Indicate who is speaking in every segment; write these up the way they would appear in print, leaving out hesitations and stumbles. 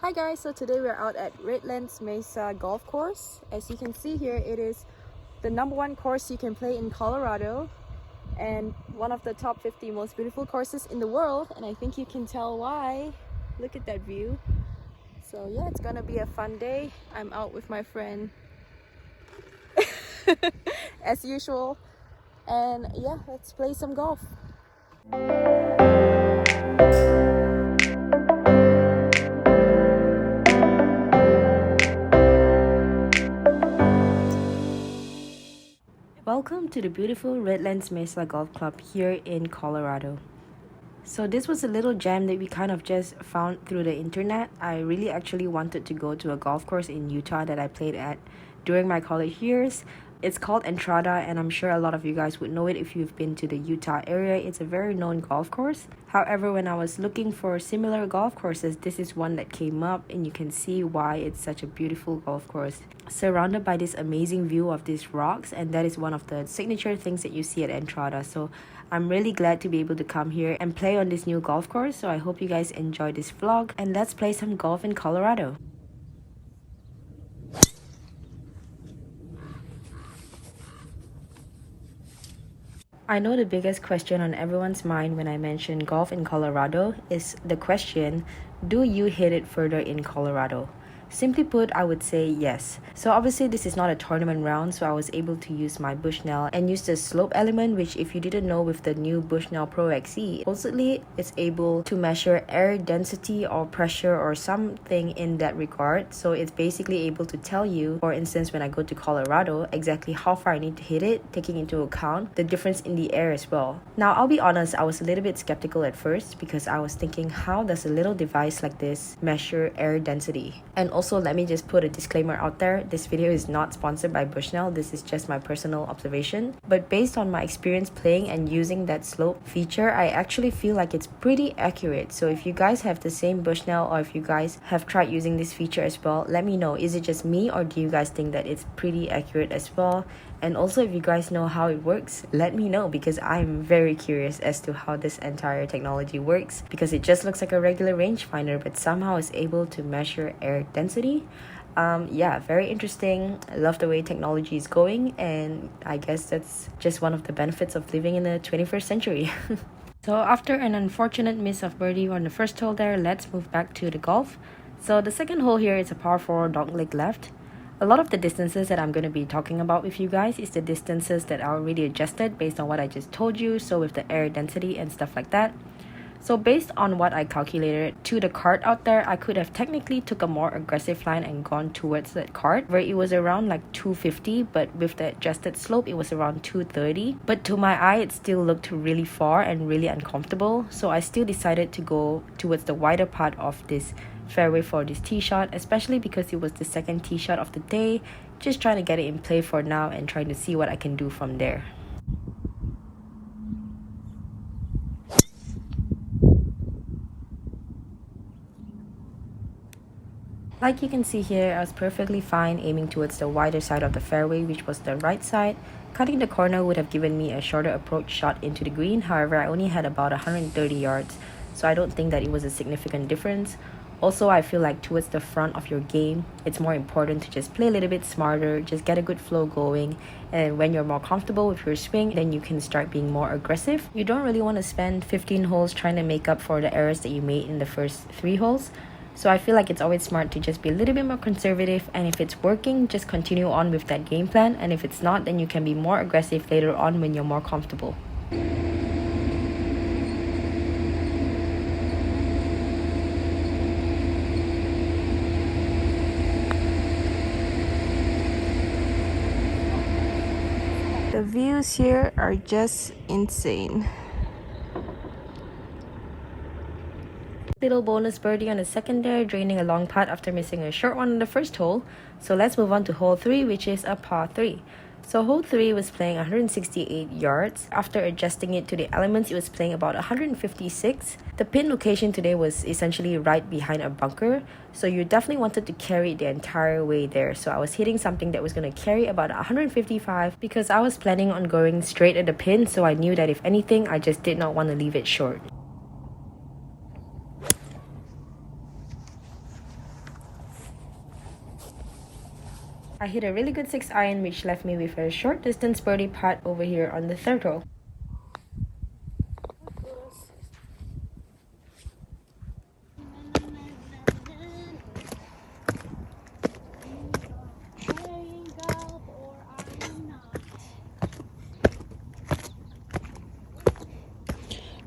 Speaker 1: Hi guys, so today we're out at Redlands Mesa golf course. As you can see here, it is the #1 course you can play in Colorado and one of the top 50 most beautiful courses in the world, and I think you can tell why. Look at that view. So yeah, it's gonna be a fun day. I'm out with my friend as usual, and yeah, let's play some golf. Welcome to the beautiful Redlands Mesa Golf Club here in Colorado. So this was a little gem that we kind of just found through the internet. I really actually wanted to go to a golf course in Utah that I played at during my college years. It's called Entrada, and I'm sure a lot of you guys would know it if you've been to the Utah area. It's a very known golf course. However, when I was looking for similar golf courses, this is one that came up, and you can see why it's such a beautiful golf course. Surrounded by this amazing view of these rocks, and that is one of the signature things that you see at Entrada. So I'm really glad to be able to come here and play on this new golf course. So I hope you guys enjoy this vlog, and let's play some golf in Colorado. I know the biggest question on everyone's mind when I mention golf in Colorado is the question, do you hit it further in Colorado? Simply put, I would say yes. So obviously this is not a tournament round, so I was able to use my Bushnell and use the slope element, which if you didn't know, with the new Bushnell Pro XE, supposedly it's able to measure air density or pressure or something in that regard. So it's basically able to tell you, for instance, when I go to Colorado, exactly how far I need to hit it, taking into account the difference in the air as well. Now, I'll be honest, I was a little bit skeptical at first because I was thinking, how does a little device like this measure air density? And also, let me just put a disclaimer out there. This video is not sponsored by Bushnell. This is just my personal observation. But based on my experience playing and using that slope feature, I actually feel like it's pretty accurate. So if you guys have the same Bushnell, or if you guys have tried using this feature as well, let me know. Is it just me, or do you guys think that it's pretty accurate as well? And also, if you guys know how it works, let me know, because I'm very curious as to how this entire technology works, because it just looks like a regular rangefinder but somehow is able to measure air density. Yeah, very interesting. I love the way technology is going, and I guess that's just one of the benefits of living in the 21st century. So after an unfortunate miss of birdie on the first hole there, let's move back to the golf. So the second hole here is a par 4 dogleg left. A lot of the distances that I'm going to be talking about with you guys is the distances that are already adjusted based on what I just told you, so with the air density and stuff like that. So based on what I calculated to the cart out there, I could have technically took a more aggressive line and gone towards that cart, where it was around like 250, but with the adjusted slope it was around 230. But to my eye, it still looked really far and really uncomfortable, so I still decided to go towards the wider part of this fairway for this tee shot, especially because it was the second tee shot of the day. Just trying to get it in play for now and trying to see what I can do from there. Like you can see here, I was perfectly fine aiming towards the wider side of the fairway, which was the right side. Cutting the corner would have given me a shorter approach shot into the green. However, I only had about 130 yards, so I don't think that it was a significant difference. Also, I feel like towards the front of your game, it's more important to just play a little bit smarter, just get a good flow going, and when you're more comfortable with your swing, then you can start being more aggressive. You don't really want to spend 15 holes trying to make up for the errors that you made in the first 3 holes. So I feel like it's always smart to just be a little bit more conservative, and if it's working, just continue on with that game plan, and if it's not, then you can be more aggressive later on when you're more comfortable. The views here are just insane. Little bonus birdie on the second there, draining a long putt after missing a short one on the first hole. So let's move on to hole 3, which is a par 3. So hole 3 was playing 168 yards. After adjusting it to the elements, it was playing about 156. The pin location today was essentially right behind a bunker, so you definitely wanted to carry it the entire way there. So I was hitting something that was going to carry about 155 because I was planning on going straight at the pin, so I knew that if anything, I just did not want to leave it short. I hit a really good 6-iron, which left me with a short distance birdie putt over here on the third hole.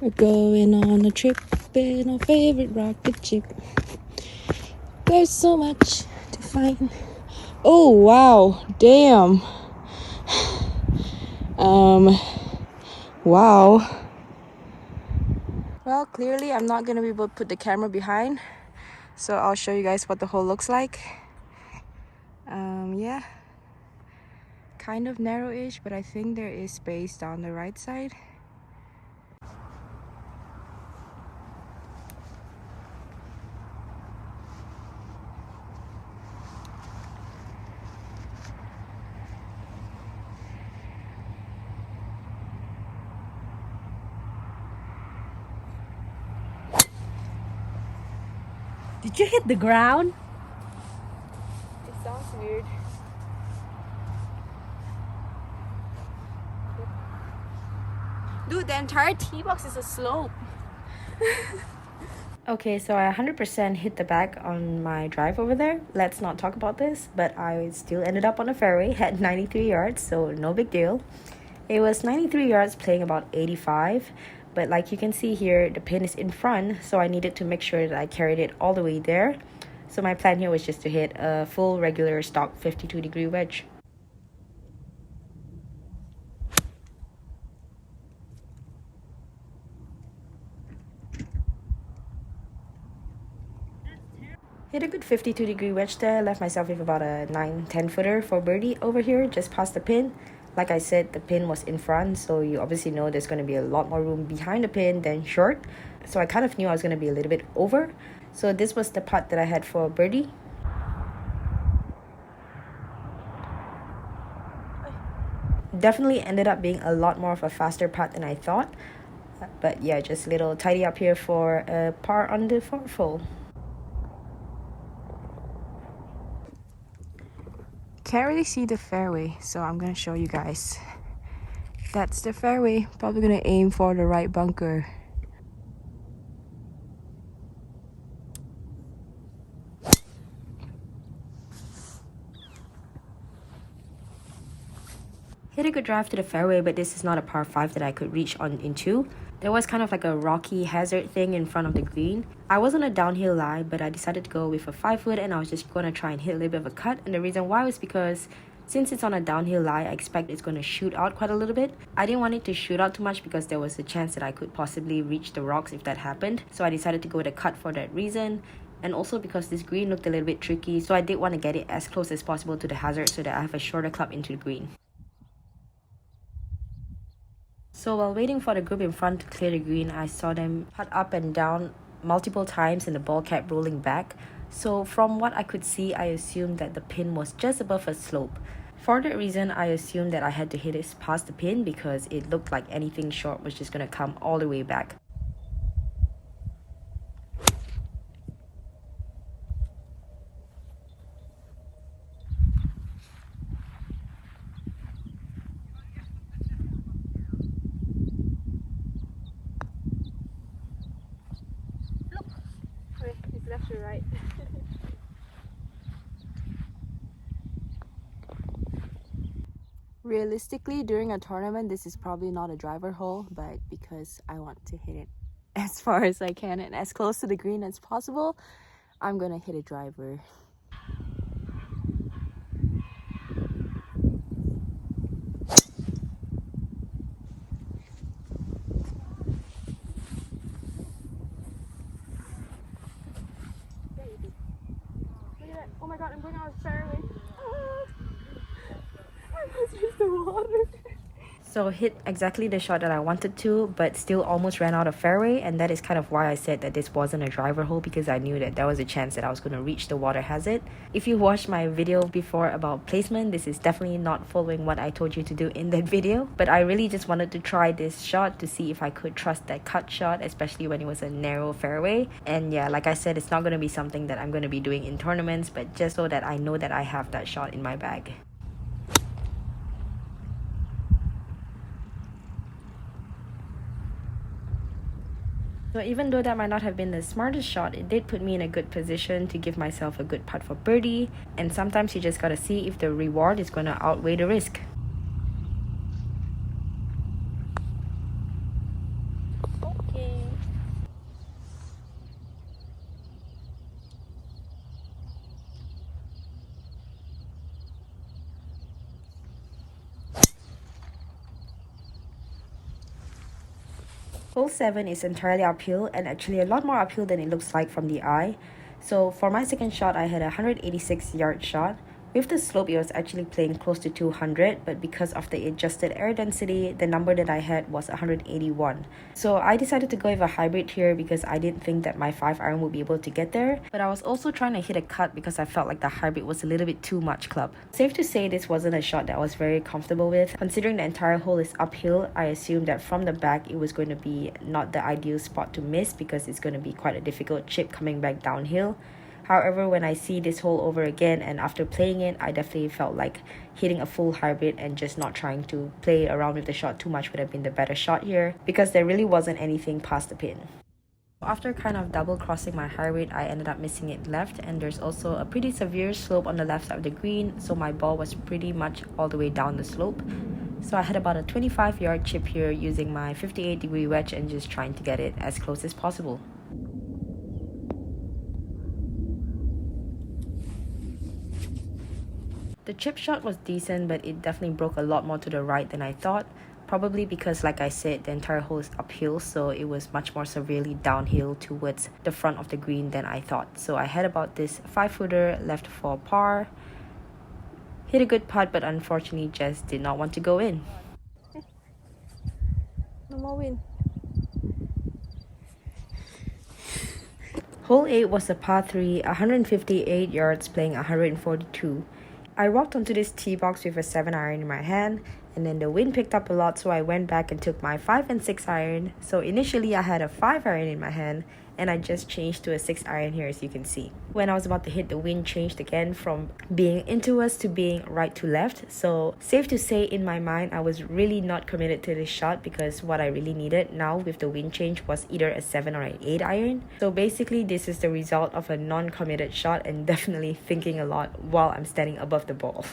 Speaker 1: We're going on a trip in our favorite rocket ship. There's so much to find. Oh wow, damn. Wow. Well, clearly I'm not gonna be able to put the camera behind, so I'll show you guys what the hole looks like. Yeah, kind of narrow-ish, but I think there is space down the right side. Did you hit the ground? It sounds weird. Dude, the entire tee box is a slope. Okay, so I 100% hit the back on my drive over there. Let's not talk about this, but I still ended up on a fairway at 93 yards, so no big deal. It was 93 yards playing about 85, but like you can see here, the pin is in front, so I needed to make sure that I carried it all the way there. So my plan here was just to hit a full regular stock 52-degree wedge. Hit a good 52-degree wedge there, left myself with about a 9-10 footer for birdie over here, just past the pin. Like I said, the pin was in front, so you obviously know there's going to be a lot more room behind the pin than short. So I kind of knew I was going to be a little bit over. So this was the putt that I had for birdie. Definitely ended up being a lot more of a faster putt than I thought. But yeah, just a little tidy up here for a par on the fourth hole. Can't really see the fairway, so I'm gonna show you guys. That's the fairway. Probably gonna aim for the right bunker. Hit a good drive to the fairway, but this is not a par 5 that I could reach on into. There was kind of like a rocky hazard thing in front of the green. I was on a downhill lie, but I decided to go with a 5-wood, and I was just going to try and hit a little bit of a cut. And the reason why was because since it's on a downhill lie, I expect it's going to shoot out quite a little bit. I didn't want it to shoot out too much because there was a chance that I could possibly reach the rocks if that happened. So I decided to go with a cut for that reason. And also because this green looked a little bit tricky, so I did want to get it as close as possible to the hazard so that I have a shorter club into the green. So while waiting for the group in front to clear the green, I saw them putt up and down multiple times and the ball kept rolling back. So from what I could see, I assumed that the pin was just above a slope. For that reason, I assumed that I had to hit it past the pin because it looked like anything short was just going to come all the way back. Wait, it's left or right? Realistically, during a tournament, this is probably not a driver hole, but because I want to hit it as far as I can and as close to the green as possible, I'm gonna hit a driver. Oh my god, I'm going out of fairway. I must use the water. So hit exactly the shot that I wanted to, but still almost ran out of fairway, and that is kind of why I said that this wasn't a driver hole, because I knew that there was a chance that I was going to reach the water hazard. If you watched my video before about placement, this is definitely not following what I told you to do in that video, but I really just wanted to try this shot to see if I could trust that cut shot, especially when it was a narrow fairway. And yeah, like I said, it's not going to be something that I'm going to be doing in tournaments, but just so that I know that I have that shot in my bag. So even though that might not have been the smartest shot, it did put me in a good position to give myself a good putt for birdie. And sometimes you just gotta see if the reward is gonna outweigh the risk. Okay. Hole 7 is entirely uphill, and actually a lot more uphill than it looks like from the eye. So for my second shot, I had a 186-yard shot. With the slope, it was actually playing close to 200, but because of the adjusted air density, the number that I had was 181. So I decided to go with a hybrid here because I didn't think that my 5-iron would be able to get there. But I was also trying to hit a cut because I felt like the hybrid was a little bit too much club. Safe to say this wasn't a shot that I was very comfortable with. Considering the entire hole is uphill, I assumed that from the back it was going to be not the ideal spot to miss because it's going to be quite a difficult chip coming back downhill. However, when I see this hole over again and after playing it, I definitely felt like hitting a full hybrid and just not trying to play around with the shot too much would have been the better shot here because there really wasn't anything past the pin. After kind of double crossing my hybrid, I ended up missing it left, and there's also a pretty severe slope on the left side of the green, so my ball was pretty much all the way down the slope. So I had about a 25-yard chip here using my 58-degree wedge and just trying to get it as close as possible. The chip shot was decent, but it definitely broke a lot more to the right than I thought. Probably because, like I said, the entire hole is uphill, so it was much more severely downhill towards the front of the green than I thought. So I had about this 5-footer left for par. Hit a good putt, but unfortunately just did not want to go in. No more win. Hole 8 was a par 3, 158 yards playing 142. I walked onto this tee box with a 7-iron in my hand, and then the wind picked up a lot, so I went back and took my 5 and 6-iron. So initially I had a 5-iron in my hand, and I just changed to a 6-iron here, as you can see. When I was about to hit, the wind changed again from being into us to being right to left. So safe to say, in my mind, I was really not committed to this shot because what I really needed now with the wind change was either a 7 or an 8-iron. So basically, this is the result of a non-committed shot and definitely thinking a lot while I'm standing above the ball.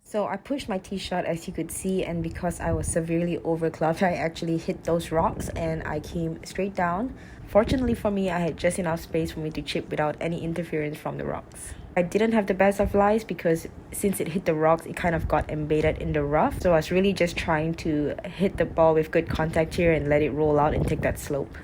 Speaker 1: So I pushed my tee shot, as you could see, and because I was severely overclubbed, I actually hit those rocks and I came straight down. Fortunately for me, I had just enough space for me to chip without any interference from the rocks. I didn't have the best of lies because since it hit the rocks, it kind of got embedded in the rough. So I was really just trying to hit the ball with good contact here and let it roll out and take that slope.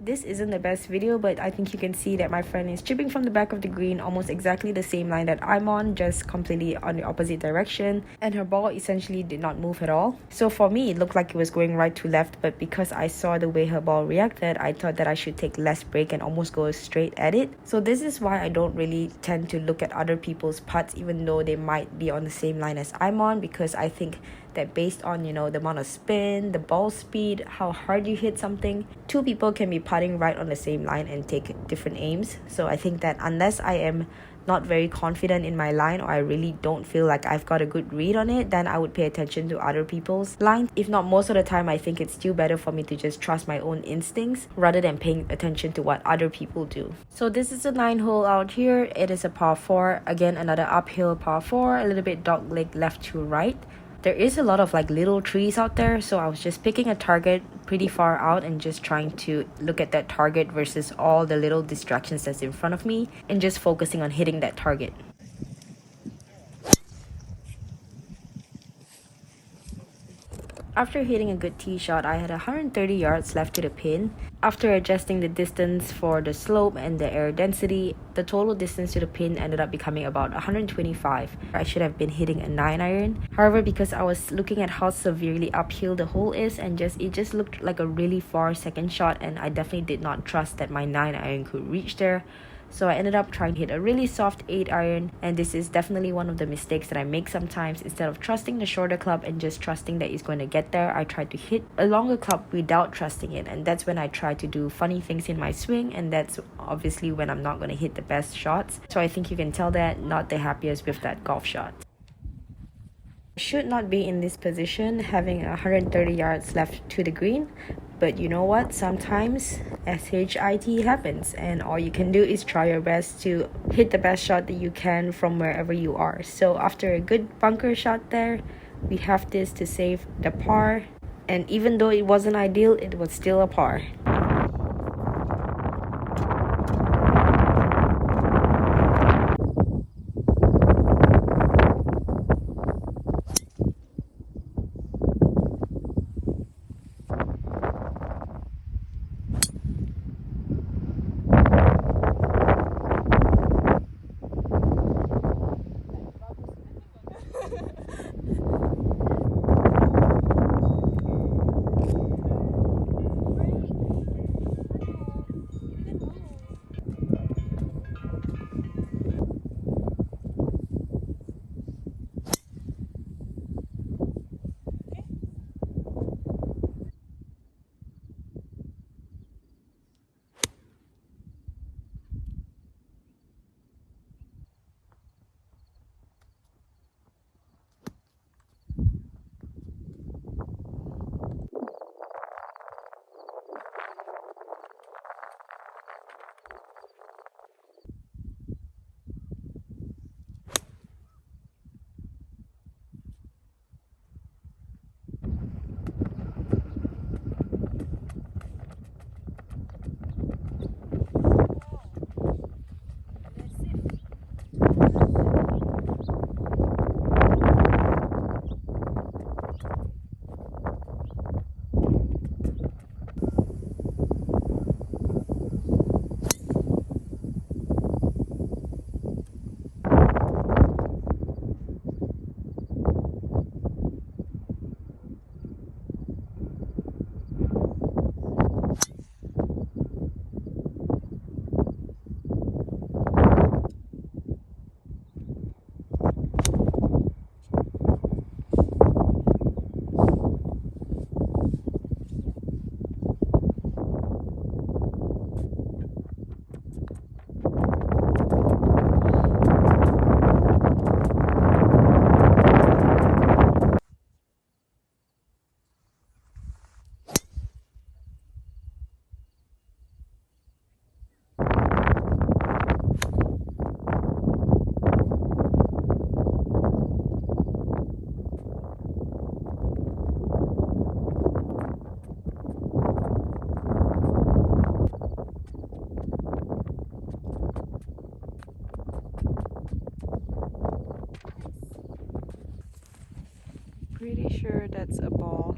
Speaker 1: This isn't the best video, but I think you can see that my friend is chipping from the back of the green almost exactly the same line that I'm on, just completely on the opposite direction, and her ball essentially did not move at all. So for me, it looked like it was going right to left, but because I saw the way her ball reacted, I thought that I should take less break and almost go straight at it. So this is why I don't really tend to look at other people's putts even though they might be on the same line as I'm on, because I think that based on, the amount of spin, the ball speed, how hard you hit something, two people can be putting right on the same line and take different aims. So I think that unless I am not very confident in my line or I really don't feel like I've got a good read on it, then I would pay attention to other people's lines. If not, most of the time I think it's still better for me to just trust my own instincts rather than paying attention to what other people do. So this is a 9-hole out here. It is a par 4. Again, another uphill par 4, a little bit dogleg left to right. There is a lot of little trees out there, so I was just picking a target pretty far out and just trying to look at that target versus all the little distractions that's in front of me and just focusing on hitting that target. After hitting a good tee shot, I had 130 yards left to the pin. After adjusting the distance for the slope and the air density, the total distance to the pin ended up becoming about 125. I should have been hitting a 9 iron. However, because I was looking at how severely uphill the hole is and it just looked like a really far second shot, and I definitely did not trust that my 9 iron could reach there. So I ended up trying to hit a really soft 8 iron, and this is definitely one of the mistakes that I make sometimes. Instead of trusting the shorter club and just trusting that it's going to get there, I try to hit a longer club without trusting it, and that's when I try to do funny things in my swing, and that's obviously when I'm not going to hit the best shots. So I think you can tell that not the happiest with that golf shot. Should not be in this position having 130 yards left to the green, but you know what, sometimes shit happens, and all you can do is try your best to hit the best shot that you can from wherever you are. So after a good bunker shot there, we have this to save the par, and even though it wasn't ideal, it was still a par. Pretty sure that's a ball.